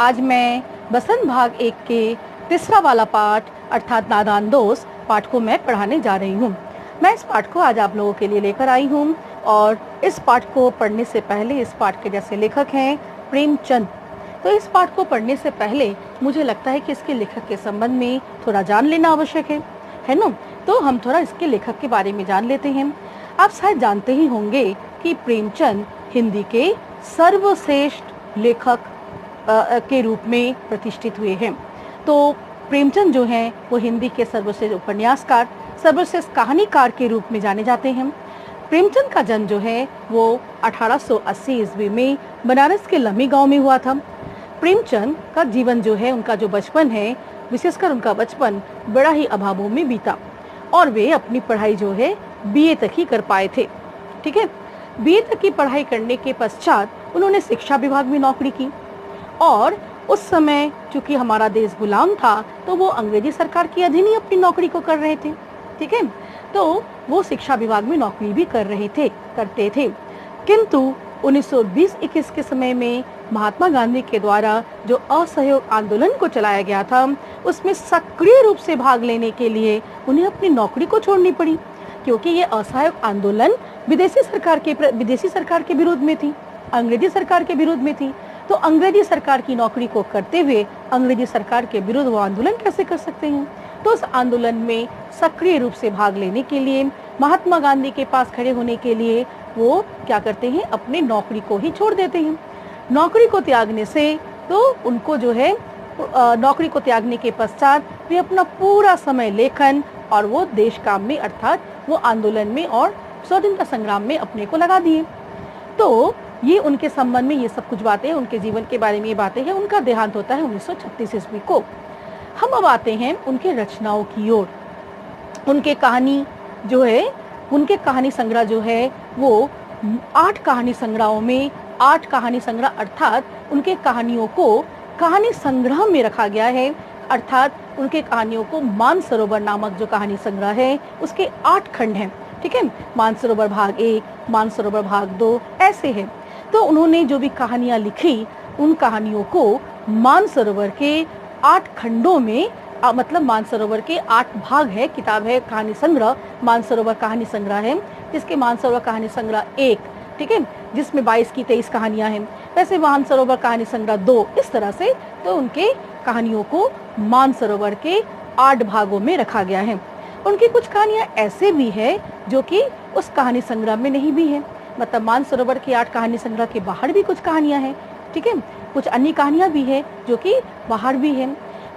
आज मैं बसंत भाग 1 के तीसरा वाला पाठ अर्थात नादान दोस्त पाठ को मैं पढ़ाने जा रही हूँ। मैं इस पाठ को आज आप लोगों के लिए लेकर आई हूँ और इस पाठ को पढ़ने से पहले इस पाठ के जैसे लेखक हैं प्रेमचंद। तो इस पाठ को पढ़ने से पहले मुझे लगता है कि इसके लेखक के संबंध में थोड़ा जान लेना आवश्यक है ना। तो हम थोड़ा इसके लेखक के बारे में जान लेते हैं। आप शायद जानते ही होंगे कि प्रेमचंद हिंदी के सर्वश्रेष्ठ लेखक के रूप में प्रतिष्ठित हुए हैं। तो प्रेमचंद जो हैं वो हिंदी के सर्वश्रेष्ठ उपन्यासकार, सर्वश्रेष्ठ कहानीकार के रूप में जाने जाते हैं। प्रेमचंद का जन्म जो है वो 1880 ईस्वी में बनारस के लम्मी गांव में हुआ था। प्रेमचंद का जीवन जो है, उनका जो बचपन है, विशेषकर उनका बचपन बड़ा ही अभावों में बीता और वे अपनी पढ़ाई जो है बीए तक ही कर पाए थे। ठीक है, बीए तक की पढ़ाई करने के पश्चात उन्होंने शिक्षा विभाग में नौकरी की और उस समय चूंकि हमारा देश गुलाम था तो वो अंग्रेजी सरकार के अधीन ही अपनी नौकरी को कर रहे थे। ठीक है, तो वो शिक्षा विभाग में नौकरी भी करते थे। किंतु 1920-21 के समय में महात्मा गांधी के द्वारा जो असहयोग आंदोलन को चलाया गया था उसमें सक्रिय रूप से भाग लेने के लिए उन्हें अपनी नौकरी को छोड़नी पड़ी, क्योंकि ये असहयोग आंदोलन विदेशी सरकार के विरोध में थी, अंग्रेजी सरकार के विरोध में थी। तो अंग्रेजी सरकार की नौकरी को करते हुए अंग्रेजी सरकार के विरुद्ध वो आंदोलन कैसे कर सकते हैं। तो उस आंदोलन में सक्रिय रूप से भाग लेने के लिए, महात्मा गांधी के पास खड़े होने के लिए वो क्या करते हैं, अपने नौकरी को ही छोड़ देते हैं। नौकरी को त्यागने से तो उनको जो है नौकरी को त्यागने के पश्चात वे अपना पूरा समय लेखन और वो देश काम में अर्थात वो आंदोलन में और स्वतंत्रता संग्राम में अपने को लगा दिए। तो ये उनके संबंध में ये सब कुछ बातें, उनके जीवन के बारे में ये बातें हैं। उनका देहांत होता है 1936 ईस्वी को। हम अब आते हैं उनके रचनाओं की ओर। उनके कहानी संग्रह जो है वो 8 कहानी संग्रहों में 8 कहानी संग्रह अर्थात उनके कहानियों को कहानी संग्रह में रखा गया है। अर्थात उनके कहानियों को मानसरोवर नामक जो कहानी संग्रह है उसके 8 खंड हैं। ठीक है, मानसरोवर भाग 1, मानसरोवर भाग 2 ऐसे है। तो उन्होंने जो भी कहानियां लिखी उन कहानियों को मानसरोवर के 8 खंडों में मतलब मानसरोवर के 8 भाग है, किताब है कहानी संग्रह, मानसरोवर कहानी संग्रह है, जिसके मानसरोवर कहानी संग्रह 1, ठीक है, जिसमें 22 की 23 कहानियां हैं। वैसे मानसरोवर कहानी संग्रह 2 इस तरह से तो उनके कहानियों को मानसरोवर के 8 भागों में रखा गया है। उनकी कुछ कहानियां ऐसे भी है जो कि उस कहानी संग्रह में नहीं भी है, मतलब मानसरोवर के 8 कहानी संग्रह के बाहर भी कुछ कहानियां हैं। ठीक है, कुछ अन्य कहानियां भी है जो कि बाहर भी है।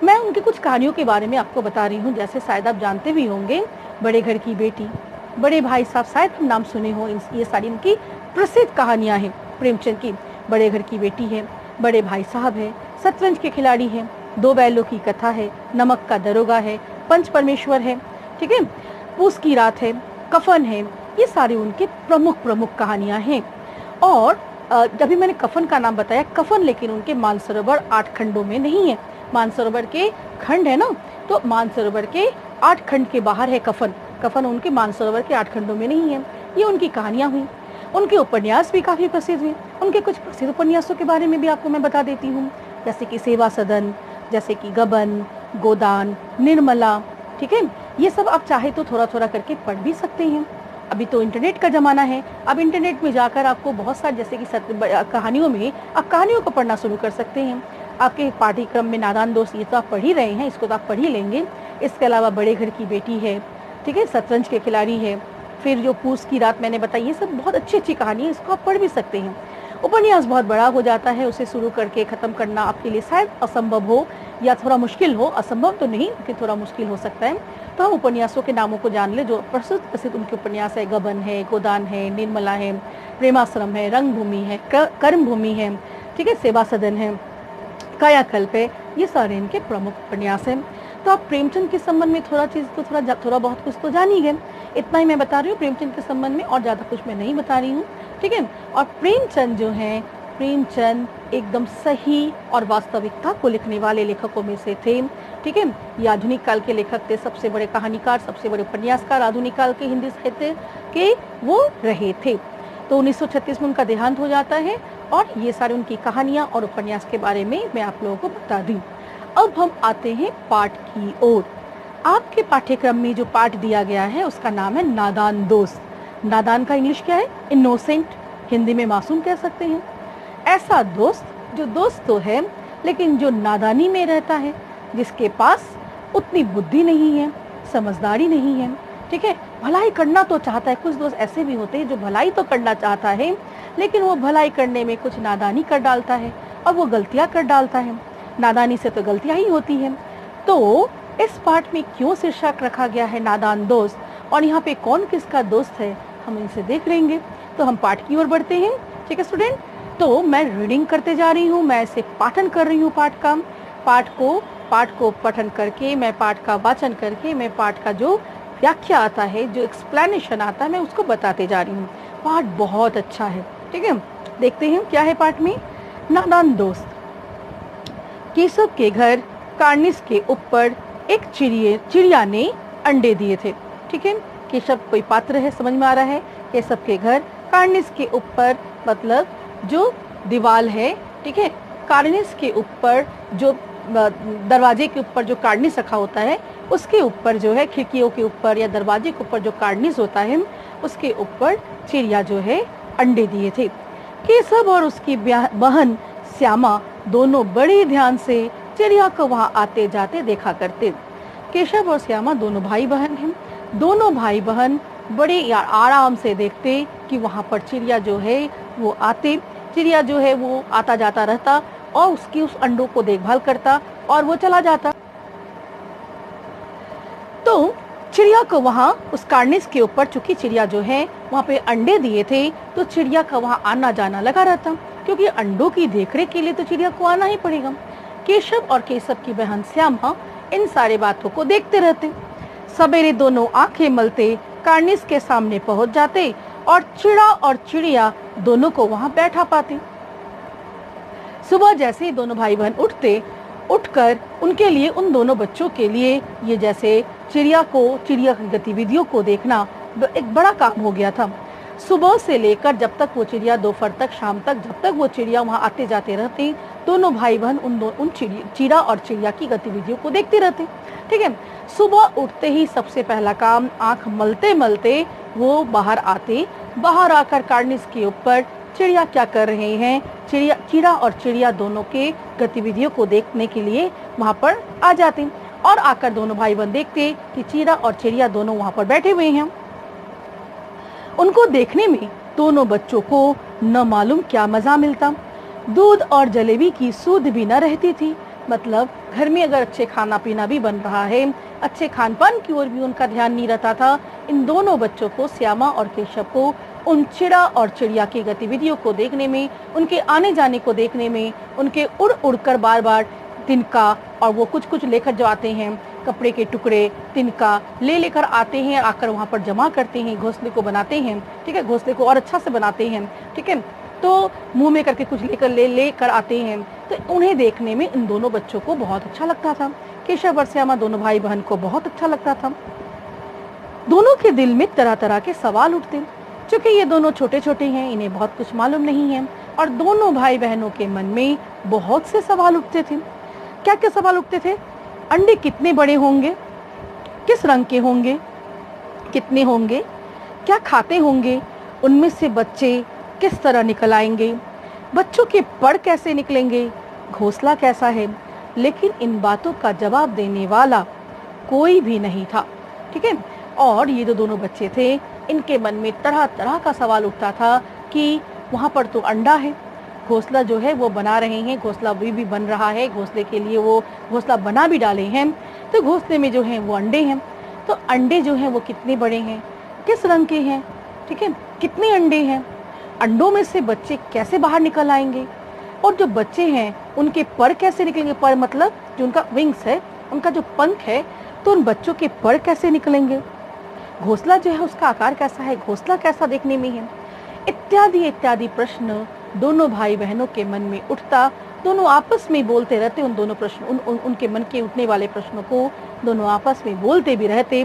मैं उनकी कुछ कहानियों के बारे में आपको बता रही हूँ। जैसे शायद आप जानते भी होंगे बड़े घर की बेटी, बड़े भाई साहब, शायद हम नाम सुने हो। ये सारी उनकी प्रसिद्ध कहानियां हैं प्रेमचंद की। बड़े घर की बेटी है, बड़े भाई साहब है, शतरंज के खिलाड़ी है, 2 बैलों की कथा है, नमक का दरोगा है, पंच परमेश्वर है, ठीक है, पूस की रात है, कफन है। ये सारी उनकी प्रमुख कहानियां हैं। और अभी मैंने कफन का नाम बताया, कफन लेकिन उनके मानसरोवर 8 खंडों में नहीं है। मानसरोवर के खंड है ना, तो मानसरोवर के 8 खंड के बाहर है कफन उनके मानसरोवर के 8 खंडों में नहीं है। ये उनकी कहानियां हुई। उनके उपन्यास भी काफी प्रसिद्ध हुए। उनके कुछ प्रसिद्ध उपन्यासों के बारे में भी आपको मैं बता देती हूँ, जैसे कि सेवा सदन, जैसे कि गबन, गोदान, निर्मला। ठीक है, ये सब आप चाहे तो थोड़ा थोड़ा करके पढ़ भी सकते हैं। अभी तो इंटरनेट का जमाना है, अब इंटरनेट में जाकर आपको बहुत सारे जैसे कि कहानियों में आप कहानियों को पढ़ना शुरू कर सकते हैं। आपके पाठ्यक्रम में नादान दोस्त ये तो आप पढ़ ही रहे हैं, इसको तो आप पढ़ ही लेंगे। इसके अलावा बड़े घर की बेटी है, ठीक है, शतरंज के खिलाड़ी है, फिर जो पूस की रात मैंने बताई, ये सब बहुत अच्छी कहानी है, इसको आप पढ़ भी सकते हैं। उपन्यास बहुत बड़ा हो जाता है, उसे शुरू करके ख़त्म करना आपके लिए शायद असंभव हो या थोड़ा मुश्किल हो। असंभव तो नहीं, लेकिन थोड़ा मुश्किल हो सकता है। तो हम उपन्यासों के नामों को जान ले। जो प्रसिद्ध उनके उपन्यास है, गबन है, गोदान है, निर्मला है, प्रेमाश्रम है, रंगभूमि है, कर्मभूमि है, ठीक है, सेवा सदन है, कायाकल्प है, ये सारे इनके प्रमुख उपन्यास हैं। तो आप प्रेमचंद के संबंध में थोड़ा बहुत कुछ तो जान ही गए। इतना ही मैं बता रही हूँ प्रेमचंद के संबंध में, और ज़्यादा कुछ मैं नहीं बता रही हूँ। ठीक है, और प्रेमचंद जो है, प्रेमचंद एकदम सही और वास्तविकता को लिखने वाले लेखकों में से थे। ठीक है, ये आधुनिक काल के लेखक थे, सबसे बड़े कहानीकार, सबसे बड़े उपन्यासकार आधुनिक काल के हिंदी साहित्य के वो रहे थे। तो 1936 में उनका देहांत हो जाता है और ये सारी उनकी कहानियाँ और उपन्यास के बारे में मैं आप लोगों को बता दी। अब हम आते हैं पाठ की ओर। आपके पाठ्यक्रम में जो पाठ दिया गया है उसका नाम है नादान दोस्त। नादान का इंग्लिश क्या है? इनोसेंट, हिंदी में मासूम कह सकते हैं। ऐसा दोस्त जो दोस्त तो है लेकिन जो नादानी में रहता है, जिसके पास उतनी बुद्धि नहीं है, समझदारी नहीं है, ठीक है, भलाई करना तो चाहता है। कुछ दोस्त ऐसे भी होते हैं जो भलाई तो करना चाहता है लेकिन वो भलाई करने में कुछ नादानी कर डालता है और वो गलतियां कर डालता है। नादानी से तो गलतियां ही होती हैं। तो इस पाठ में क्यों शीर्षक रखा गया है नादान दोस्त, और यहाँ पे कौन किसका दोस्त है, हम इनसे देख लेंगे। तो हम पाठ की ओर बढ़ते हैं। ठीक है स्टूडेंट, तो मैं रीडिंग करते जा रही हूँ, मैं इसे पाठन कर रही हूँ। पाठ को पठन करके, मैं पाठ का वाचन करके, मैं पाठ का जो व्याख्या आता है, जो एक्सप्लेनेशन आता है, मैं उसको बताते जा रही हूँ। पाठ बहुत अच्छा है। ठीक है, देखते हैं क्या है पाठ में। नादान दोस्त। केशव के घर कार्निस के ऊपर एक चिड़िया ने अंडे दिए थे। ठीक है, केशव कोई पात्र है, समझ में आ रहा है। केशव के घर कार्निस के ऊपर मतलब जो दीवार है, ठीक है, कार्निस के ऊपर जो दरवाजे के ऊपर जो कार्निस रखा होता है उसके ऊपर जो है, खिड़कियों के ऊपर या दरवाजे के ऊपर जो कार्निस होता है उसके ऊपर चिड़िया जो है अंडे दिए थे। केशव और उसकी बहन श्यामा दोनों बड़े ध्यान से चिड़िया को वहां आते जाते देखा करते। केशव और श्यामा दोनों भाई बहन हैं। दोनों भाई बहन बड़े आराम से देखते कि वहां पर चिड़िया जो है वो आते, चिड़िया जो है वो आता जाता रहता और उसकी उस अंडों को देखभाल करता और वो चला जाता। तो चिड़िया को वहां उस कार्निस के ऊपर, चूंकि चिड़िया जो है वहां पे अंडे दिए थे, तो चिड़िया का वहां आना जाना लगा रहता, क्योंकि अंडों की देखरेख के लिए तो चिड़िया को आना ही पड़ेगा। केशव और केशव की बहन श्यामा इन सारे बातों को देखते रहते। सवेरे दोनों आंखें मलते कार्निस के सामने पहुंच जाते और चिड़ा और चिड़िया दोनों को वहां बैठा पाते। सुबह जैसे ही दोनों भाई बहन उठकर उनके लिए, उन दोनों बच्चों के लिए, ये जैसे चिड़िया की गतिविधियों को देखना एक बड़ा काम हो गया था। सुबह से लेकर जब तक वो चिड़िया, दोपहर तक, शाम तक, जब तक वो चिड़िया वहां आते जाते रहते, दोनों भाई बहन उन चिड़ा और चिड़िया की गतिविधियों को देखते रहते। ठीक है, सुबह उठते ही सबसे पहला काम, आंख मलते मलते वो बाहर आते। बाहर आकर कार्निस के ऊपर चिड़िया क्या कर रहे हैं, चिड़ा और चिड़िया दोनों के गतिविधियों को देखने के लिए वहां पर आ जाते और आकर दोनों भाई बहन देखते कि चिड़ा और चिड़िया दोनों वहां पर बैठे हुए हैं। उनको देखने में दोनों बच्चों को न मालूम क्या मजा मिलता। दूध और जलेबी की सूध भी न रहती थी। मतलब घर में अगर अच्छे खाना पीना भी बन रहा है, अच्छे खान पान की ओर भी उनका ध्यान नहीं रहता था। इन दोनों बच्चों को, श्यामा और केशव को, उन चिड़ा और चिड़िया की गतिविधियों को देखने में, उनके आने जाने को देखने में, उनके उड़ कर बार बार तिनका, और वो कुछ लेकर जो आते हैं, कपड़े के टुकड़े, तिनका लेकर आते हैं, आकर वहाँ पर जमा करते हैं, घोंसले को बनाते हैं। ठीक है, घोंसले को और अच्छा से बनाते हैं। ठीक है, तो मुंह में करके कुछ लेकर आते हैं। तो उन्हें देखने में इन दोनों बच्चों को बहुत अच्छा लगता था। केशव और श्यामा दोनों भाई बहन को बहुत अच्छा लगता था। दोनों के दिल में तरह तरह के सवाल उठते। क्योंकि ये दोनों छोटे छोटे हैं, इन्हें बहुत कुछ मालूम नहीं है, और दोनों भाई बहनों के मन में बहुत से सवाल उठते थे। क्या क्या सवाल उठते थे? अंडे कितने बड़े होंगे, किस रंग के होंगे, कितने होंगे, क्या खाते होंगे, उनमें से बच्चे किस तरह निकल आएंगे, बच्चों के पर कैसे निकलेंगे, घोंसला कैसा है। लेकिन इन बातों का जवाब देने वाला कोई भी नहीं था। ठीक है, और ये जो दोनों बच्चे थे, इनके मन में तरह तरह का सवाल उठता था कि वहाँ पर तो अंडा है, घोंसला जो है वो बना रहे हैं, घोंसला भी बन रहा है, घोंसले के लिए वो घोंसला बना भी डाले हैं, तो घोंसले में जो है वो अंडे हैं। तो अंडे जो हैं वो कितने बड़े हैं, किस रंग के हैं, ठीक है, कितने अंडे हैं, अंडों में से बच्चे कैसे बाहर निकल आएंगे, और जो बच्चे हैं उनके पर कैसे निकलेंगे। पर मतलब जो उनका विंग्स है, उनका जो पंख है, तो उन बच्चों के पर कैसे निकलेंगे, घोंसला जो है उसका आकार कैसा है, घोंसला कैसा देखने में है, इत्यादि इत्यादि प्रश्न दोनों भाई बहनों के मन में उठता। दोनों आपस में बोलते रहते, उन दोनों प्रश्न उनके मन के उठने वाले प्रश्नों को दोनों आपस में बोलते भी रहते।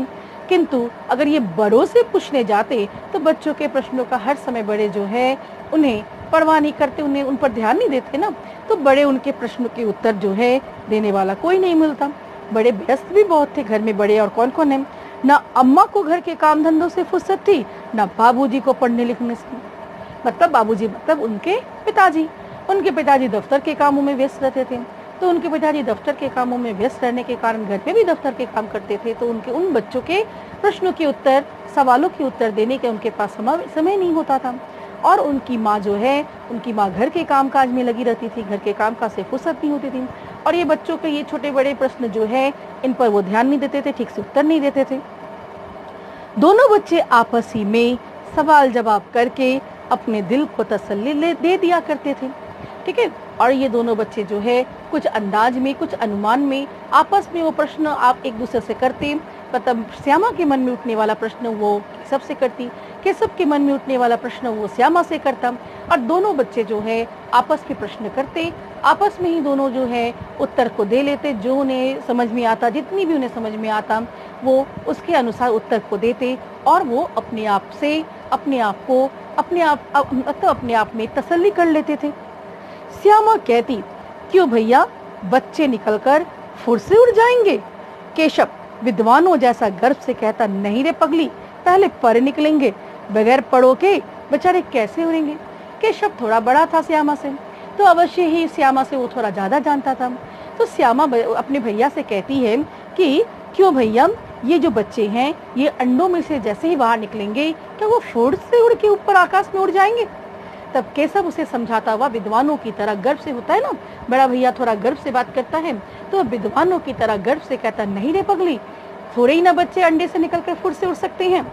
किंतु अगर ये बड़ों से पूछने जाते तो बच्चों के प्रश्नों का हर समय बड़े जो है उन्हें परवाह नहीं करते, उन्हें उन पर ध्यान नहीं देते ना, तो बड़े उनके प्रश्नों के उत्तर जो है देने वाला कोई नहीं मिलता। बड़े व्यस्त भी बहुत थे, घर में बड़े और कौन कौन है, ना अम्मा को घर के काम धंधों से फुर्सत थी, ना बाबूजी को पढ़ने लिखने से। मतलब बाबूजी मतलब उनके पिताजी दफ्तर के कामों में व्यस्त रहते थे, तो उनके पिताजी दफ्तर के कामों में व्यस्त रहने के कारण घर में भी दफ्तर के काम करते थे, तो उनके उन बच्चों के प्रश्नों के उत्तर, सवालों के उत्तर देने के उनके पास समय नहीं होता था। और उनकी माँ जो है, उनकी माँ घर के कामकाज में लगी रहती थी, घर के कामकाज से फुर्सत नहीं होती थी, और ये बच्चों के ये छोटे बड़े प्रश्न जो है इन पर वो ध्यान नहीं देते थे, ठीक से उत्तर नहीं देते थे। दोनों बच्चे आपस ही में सवाल जवाब करके अपने दिल को तसल्ली दे दिया करते थे, ठीक है। और ये दोनों बच्चे जो है कुछ अंदाज में, कुछ अनुमान में आपस में वो प्रश्न आप एक दूसरे से करते। मतलब श्यामा के मन में उठने वाला प्रश्न वो केशव से करती, केशव के मन में उठने वाला प्रश्न वो श्यामा से करता, और दोनों बच्चे जो है आपस में प्रश्न करते, आपस में ही दोनों जो है उत्तर को दे लेते, जो उन्हें समझ में आता, जितनी भी उन्हें समझ में आता वो उसके अनुसार उत्तर को देते, और वो अपने आप में तसल्ली कर लेते थे। श्यामा कहती, क्यों भैया, बच्चे निकलकर फुर से उड़ जाएंगे? केशव विद्वानों जैसा गर्व से कहता, नहीं रे पगली, पहले पर निकलेंगे, बगैर पड़ों के बेचारे कैसे उड़ेंगे? केशव थोड़ा बड़ा था श्यामा से, तो अवश्य ही श्यामा से वो थोड़ा ज्यादा जानता था। तो श्यामा अपने भैया से कहती है कि क्यों भैया, ये जो बच्चे हैं ये अंडों में से जैसे ही बाहर निकलेंगे क्या वो फुर से उड़ के ऊपर आकाश में उड़ जाएंगे? तब केशव उसे समझाता हुआ विद्वानों की तरह गर्व से, होता है ना बड़ा भैया थोड़ा गर्व से बात करता है, तो विद्वानों की तरह गर्व से कहता, नहीं रे पगली, थोड़े ही ना बच्चे अंडे से निकलकर फुर से उड़ सकते हैं।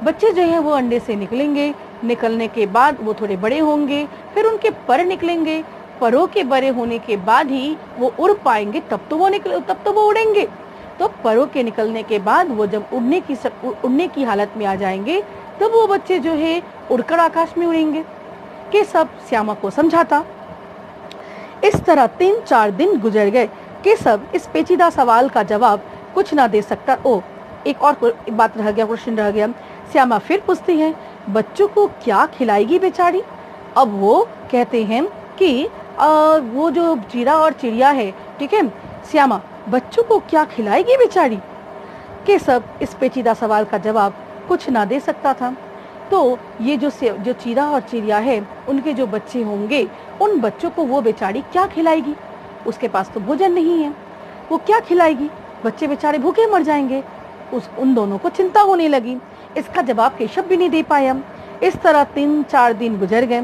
बच्चे जो हैं वो अंडे से निकलेंगे, निकलने के बाद वो थोड़े बड़े होंगे, फिर उनके पर निकलेंगे, परों के बड़े होने के बाद ही वो उड़ पाएंगे, तब तो वो उड़ेंगे। तो परों के निकलने के बाद वो जब उड़ने की हालत में आ जाएंगे, तब वो बच्चे जो है उड़कर आकाश में उड़ेंगे। केशव श्यामा को समझाता। इस तरह 3-4 दिन गुजर गए। केशव इस पेचीदा सवाल का जवाब कुछ ना दे सकता। एक और बात रह गया, क्वेश्चन रह गया। श्यामा फिर पूछती है, बच्चों को क्या खिलाएगी बेचारी? अब वो कहते हैं कि वो जो चिड़ा और चिड़िया है, ठीक है। श्यामा, बच्चों को क्या खिलाएगी बेचारी? केशव इस पेचीदा सवाल का जवाब कुछ ना दे सकता था। तो ये जो चिड़ा और चिड़िया है, उनके जो बच्चे होंगे, उन बच्चों को वो बेचारी क्या खिलाएगी? उसके पास तो भोजन नहीं है, वो क्या खिलाएगी? बच्चे बेचारे भूखे मर जाएंगे। उन दोनों को चिंता होने लगी। इसका जवाब केशव भी नहीं दे पाया। इस तरह 3-4 दिन गुजर गए।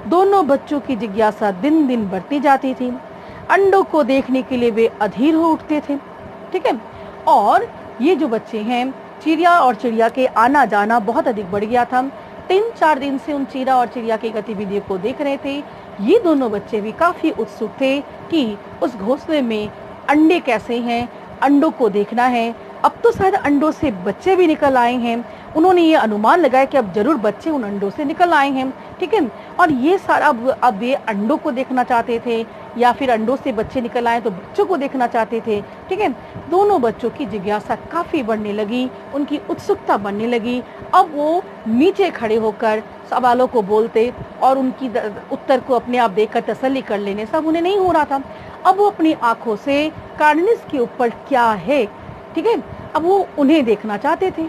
दोनों बच्चों की जिज्ञासा दिन दिन बढ़ती जाती थी। अंडों को देखने के लिए वे अधीर हो उठते थे, ठीक है। और ये जो बच्चे हैं, चिड़िया और चिड़िया के आना जाना बहुत अधिक बढ़ गया था। 3-4 दिन से उन चिड़ा और चिड़िया की गतिविधियों को देख रहे थे। ये दोनों बच्चे भी काफी उत्सुक थे कि उस घोंसले में अंडे कैसे हैं, अंडों को देखना है। अब तो शायद अंडों से बच्चे भी निकल आए हैं। उन्होंने ये अनुमान लगाया कि अब जरूर बच्चे उन अंडों से निकल आए हैं, ठीक है। और ये सारा अब ये अंडों को देखना चाहते थे, या फिर अंडों से बच्चे निकल आए तो बच्चों को देखना चाहते थे, ठीक है। दोनों बच्चों की जिज्ञासा काफी बढ़ने लगी, उनकी उत्सुकता बढ़ने लगी। अब वो नीचे खड़े होकर सवालों को बोलते और उनकी उत्तर को अपने आप देखकर तसल्ली कर लेने, सब उन्हें नहीं हो रहा था। अब वो अपनी आंखों से कार्निस के ऊपर क्या है, ठीक है, अब वो उन्हें देखना चाहते थे,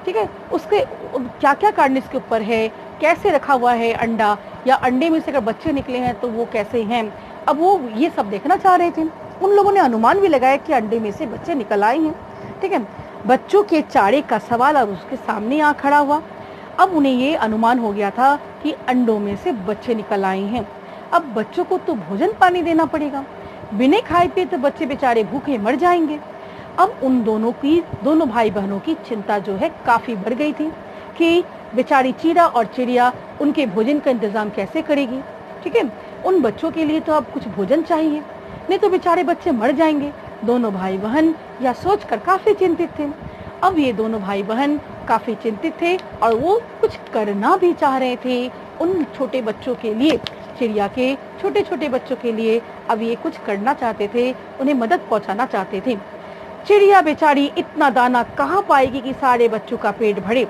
ठीक है। उसके क्या क्या कार्निस के ऊपर है, कैसे रखा हुआ है अंडा, या अंडे में से अगर बच्चे निकले हैं तो वो कैसे हैं, अब वो ये सब देखना चाह रहे थे। उन लोगों ने अनुमान भी लगाया कि अंडे में से बच्चे निकल आए हैं, ठीक है। बच्चों के चारे का सवाल अब उसके सामने आ खड़ा हुआ। अब उन्हें ये अनुमान हो गया था कि अंडों में से बच्चे निकल आए हैं। अब बच्चों को तो भोजन पानी देना पड़ेगा, बिना खाए पिए तो बच्चे बेचारे भूखे मर जाएंगे। अब उन दोनों भाई बहनों की चिंता जो है काफी बढ़ गई थी कि बेचारी चिड़ा और चिड़िया उनके भोजन का इंतजाम कैसे करेगी, ठीक है। उन बच्चों के लिए तो अब कुछ भोजन चाहिए, नहीं तो बेचारे बच्चे मर जाएंगे। दोनों भाई बहन यह सोचकर काफी चिंतित थे। अब ये दोनों भाई बहन काफी चिंतित थे और वो कुछ करना भी चाह रहे थे उन छोटे बच्चों के लिए, चिड़िया के छोटे छोटे बच्चों के लिए। अब ये कुछ करना चाहते थे, उन्हें मदद पहुंचाना चाहते थे। चिड़िया बेचारी इतना दाना कहाँ पाएगी कि सारे बच्चों का पेट भरे।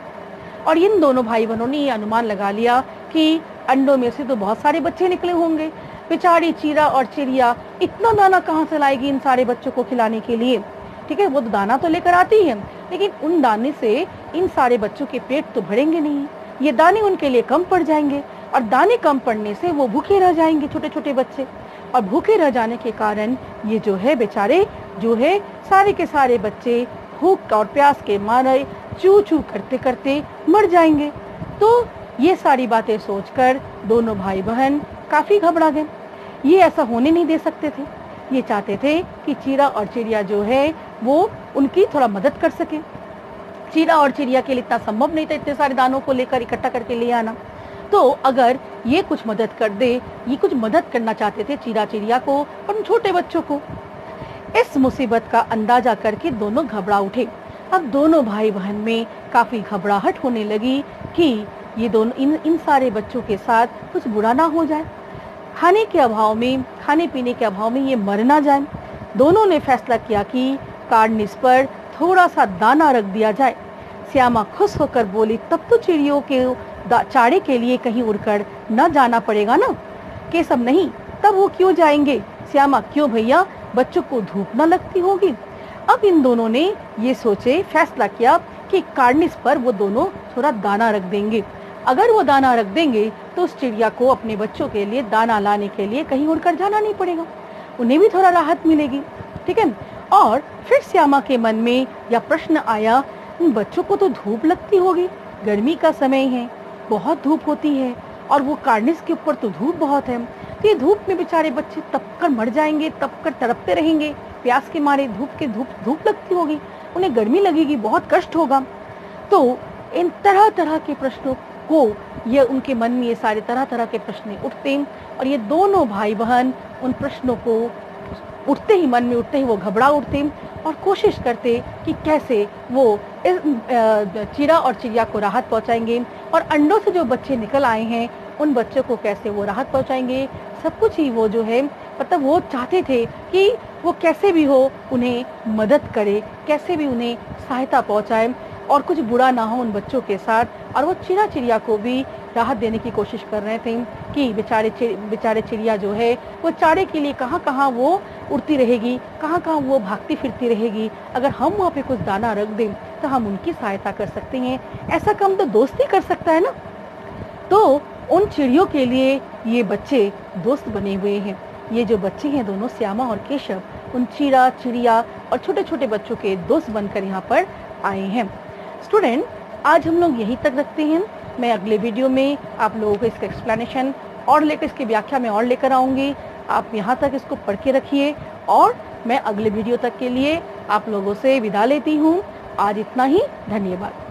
और इन दोनों भाई बहनों ने ये अनुमान लगा लिया कि अंडों में से तो बहुत सारे बच्चे निकले होंगे। बेचारी चीरा और चिड़िया इतना दाना कहाँ से लाएगी इन सारे बच्चों को खिलाने के लिए। ठीक है, वो तो दाना तो लेकर आती है, लेकिन उन दाने से इन सारे बच्चों के पेट तो भरेंगे नहीं। ये दाने उनके लिए कम पड़ जाएंगे और दाने कम पड़ने से वो भूखे रह जाएंगे, छोटे छोटे बच्चे। और भूखे रह जाने के कारण ये जो है बेचारे जो है सारे के सारे बच्चे भूख और प्यास के मारे चू चू करते करते मर जाएंगे। तो ये सारी बातें सोचकर दोनों भाई बहन काफी घबरा गए। ये ऐसा होने नहीं दे सकते थे। ये चाहते थे कि चीरा और चिड़िया जो है वो उनकी थोड़ा मदद कर सके। चीरा और चिड़िया के लिए इतना संभव नहीं था इतने सारे दानों को लेकर इकट्ठा करके ले आना। तो अगर ये कुछ मदद कर दे, ये कुछ मदद करना चाहते थे चीरा चिड़िया को और उन छोटे बच्चों को। इस मुसीबत का अंदाजा करके दोनों घबरा उठे। अब दोनों भाई बहन में काफी घबराहट होने लगी कि ये दोनों इन सारे बच्चों के साथ कुछ बुरा ना हो जाए, खाने के अभाव में, खाने पीने के अभाव में ये मर ना जाए। दोनों ने फैसला किया कि कार्निस पर थोड़ा सा दाना रख दिया जाए। श्यामा खुश होकर बोली, तब तो चिड़ियों के चारे के लिए कहीं उड़कर न जाना पड़ेगा ना। केशव, नहीं, तब वो क्यों जाएंगे। श्यामा, क्यों भैया, बच्चों को धूप न लगती होगी। अब इन दोनों ने ये सोचे, फैसला किया कि कार्निस पर वो दोनों थोड़ा दाना रख देंगे। अगर वो दाना रख देंगे तो उस चिड़िया को अपने बच्चों के लिए दाना लाने के लिए कहीं उड़कर जाना नहीं पड़ेगा, उन्हें भी थोड़ा राहत मिलेगी। ठीक है। और फिर श्यामा के मन में यह प्रश्न आया, इन बच्चों को तो धूप लगती होगी, गर्मी का समय है, बहुत धूप होती है और वो कार्निस के ऊपर तो धूप बहुत है। तो ये धूप में बेचारे बच्चे तपकर मर जाएंगे, तपकर तड़पते रहेंगे प्यास के मारे। धूप लगती होगी, उन्हें गर्मी लगेगी, बहुत कष्ट होगा। तो इन तरह तरह के प्रश्नों को ये उनके मन में ये सारे तरह तरह के प्रश्न उठते और ये दोनों भाई बहन उन प्रश्नों को उठते ही मन में उठते ही वो घबरा उठते और कोशिश करते कि कैसे वो इस चीरा और चिड़िया को राहत पहुंचाएंगे और अंडों से जो बच्चे निकल आए हैं उन बच्चों को कैसे वो राहत पहुंचाएंगे। सब कुछ ही वो जो है मतलब वो चाहते थे कि वो कैसे भी हो उन्हें मदद करे, कैसे भी उन्हें सहायता पहुंचाए और कुछ बुरा ना हो उन बच्चों के साथ। और वो चीरा चिड़िया को भी राहत देने की कोशिश कर रहे थे कि बेचारे चिड़िया जो है वो चारे के लिए कहाँ कहाँ वो उड़ती रहेगी, कहाँ कहाँ वो भागती फिरती रहेगी। अगर हम वहाँ पे कुछ दाना रख दें तो हम उनकी सहायता कर सकते हैं। ऐसा काम तो दोस्त ही कर सकता है ना। तो उन चिड़ियों के लिए ये बच्चे दोस्त बने हुए हैं। ये जो बच्चे हैं दोनों, श्यामा और केशव, उन चीरा चिड़िया और छोटे छोटे बच्चों के दोस्त बनकर यहाँ पर आए हैं। स्टूडेंट, आज हम लोग यहीं तक रखते हैं। मैं अगले वीडियो में आप लोगों को इसका एक्सप्लेनेशन और लेकर इसकी व्याख्या में और लेकर आऊंगी। आप यहाँ तक इसको पढ़ के रखिए और मैं अगले वीडियो तक के लिए आप लोगों से विदा लेती हूँ। आज इतना ही, धन्यवाद।